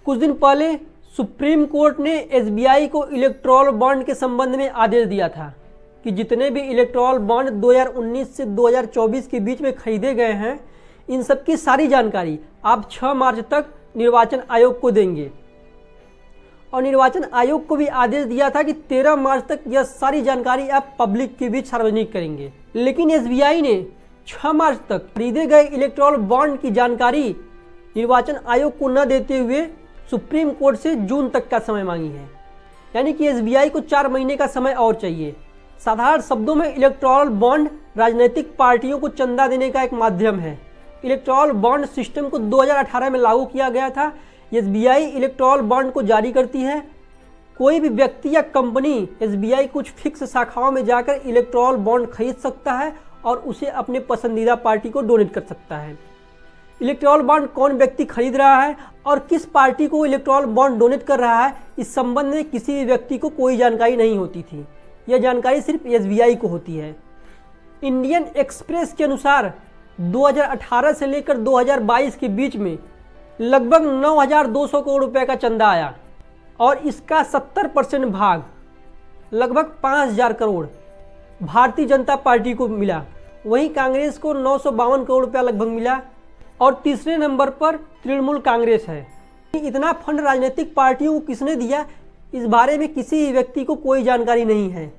कुछ दिन पहले सुप्रीम कोर्ट ने एसबीआई को इलेक्टोरल बॉन्ड के संबंध में आदेश दिया था कि जितने भी इलेक्टोरल बॉन्ड 2019 से 2024 के बीच में खरीदे गए हैं, इन सब की सारी जानकारी आप 6 मार्च तक निर्वाचन आयोग को देंगे। और निर्वाचन आयोग को भी आदेश दिया था कि 13 मार्च तक यह सारी जानकारी आप पब्लिक के बीच सार्वजनिक करेंगे। लेकिन एसबीआई ने 6 मार्च तक खरीदे गए इलेक्टोरल बॉन्ड की जानकारी निर्वाचन आयोग को न देते हुए सुप्रीम कोर्ट से जून तक का समय मांगी है। यानी कि एसबीआई को 4 महीने का समय और चाहिए। साधारण शब्दों में इलेक्टोरल बॉन्ड राजनीतिक पार्टियों को चंदा देने का एक माध्यम है। इलेक्टोरल बॉन्ड सिस्टम को 2018 में लागू किया गया था। एसबीआई इलेक्टोरल बॉन्ड को जारी करती है। कोई भी व्यक्ति या कंपनी एसबीआई कुछ फिक्स शाखाओं में जाकर इलेक्टोरल बॉन्ड खरीद सकता है और उसे अपने पसंदीदा पार्टी को डोनेट कर सकता है। इलेक्टोरल बॉन्ड कौन व्यक्ति खरीद रहा है और किस पार्टी को इलेक्टोरल बॉन्ड डोनेट कर रहा है, इस संबंध में किसी भी व्यक्ति को कोई जानकारी नहीं होती थी। यह जानकारी सिर्फ एसबीआई को होती है। इंडियन एक्सप्रेस के अनुसार 2018 से लेकर 2022 के बीच में लगभग 9,200 करोड़ रुपए का चंदा आया और इसका 70% भाग लगभग 5,000 करोड़ भारतीय जनता पार्टी को मिला। वहीं कांग्रेस को 952 करोड़ रुपया लगभग मिला और तीसरे नंबर पर तृणमूल कांग्रेस है। इतना फंड राजनीतिक पार्टियों को किसने दिया, इस बारे में किसी व्यक्ति को कोई जानकारी नहीं है।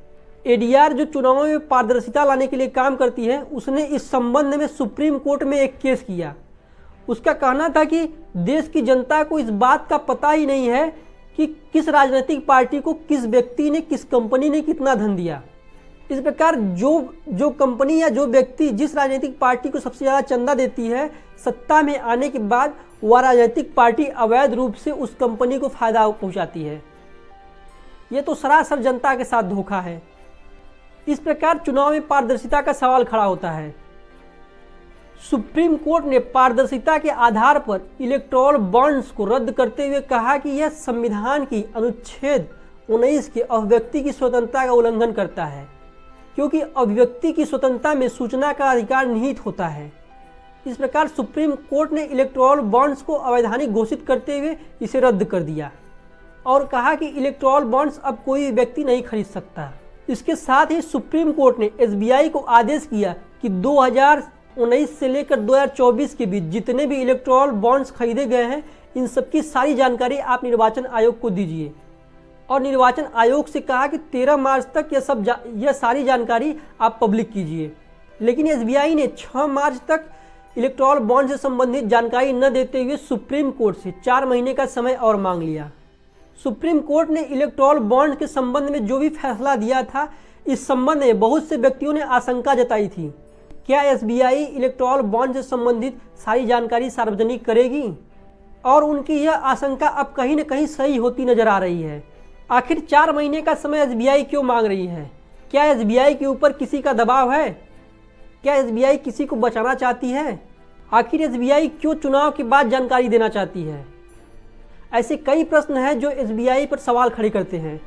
एडीआर जो चुनावों में पारदर्शिता लाने के लिए काम करती है, उसने इस संबंध में सुप्रीम कोर्ट में एक केस किया। उसका कहना था कि देश की जनता को इस बात का पता ही नहीं है कि किस राजनीतिक पार्टी को किस व्यक्ति ने, किस कंपनी ने कितना धन दिया। इस प्रकार जो कंपनी या जो व्यक्ति जिस राजनीतिक पार्टी को सबसे ज़्यादा चंदा देती है, सत्ता में आने के बाद वह राजनीतिक पार्टी अवैध रूप से उस कंपनी को फायदा पहुंचाती है। ये तो सरासर जनता के साथ धोखा है। इस प्रकार चुनाव में पारदर्शिता का सवाल खड़ा होता है। सुप्रीम कोर्ट ने पारदर्शिता के आधार पर इलेक्टोरल बॉन्ड्स को रद्द करते हुए कहा कि यह संविधान की अनुच्छेद 19 के अभिव्यक्ति की स्वतंत्रता का उल्लंघन करता है, क्योंकि अभिव्यक्ति की स्वतंत्रता में सूचना का अधिकार निहित होता है। इस प्रकार सुप्रीम कोर्ट ने इलेक्टोरल बॉन्ड्स को अवैधानिक घोषित करते हुए इसे रद्द कर दिया और कहा कि इलेक्टोरल बॉन्ड्स अब कोई व्यक्ति नहीं खरीद सकता। इसके साथ ही सुप्रीम कोर्ट ने एसबीआई को आदेश किया कि 2019 से लेकर 2024 के बीच जितने भी इलेक्टोरल बॉन्ड्स खरीदे गए हैं, इन सबकी सारी जानकारी आप निर्वाचन आयोग को दीजिए। और निर्वाचन आयोग से कहा कि 13 मार्च तक यह सारी जानकारी आप पब्लिक कीजिए। लेकिन एसबीआई ने 6 मार्च तक इलेक्टोरल बॉन्ड से संबंधित जानकारी न देते हुए सुप्रीम कोर्ट से 4 महीने का समय और मांग लिया। सुप्रीम कोर्ट ने इलेक्टोरल बॉन्ड के संबंध में जो भी फैसला दिया था, इस संबंध में बहुत से व्यक्तियों ने आशंका जताई थी। क्या एसबीआई इलेक्टोरल बॉन्ड से संबंधित सारी जानकारी सार्वजनिक करेगी? और उनकी यह आशंका अब कहीं न कहीं सही होती नजर आ रही है। आखिर 4 महीने का समय एसबीआई क्यों मांग रही है? क्या एसबीआई के ऊपर किसी का दबाव है? क्या एसबीआई किसी को बचाना चाहती है? आखिर एसबीआई क्यों चुनाव के बाद जानकारी देना चाहती है? ऐसे कई प्रश्न हैं जो एसबीआई पर सवाल खड़े करते हैं।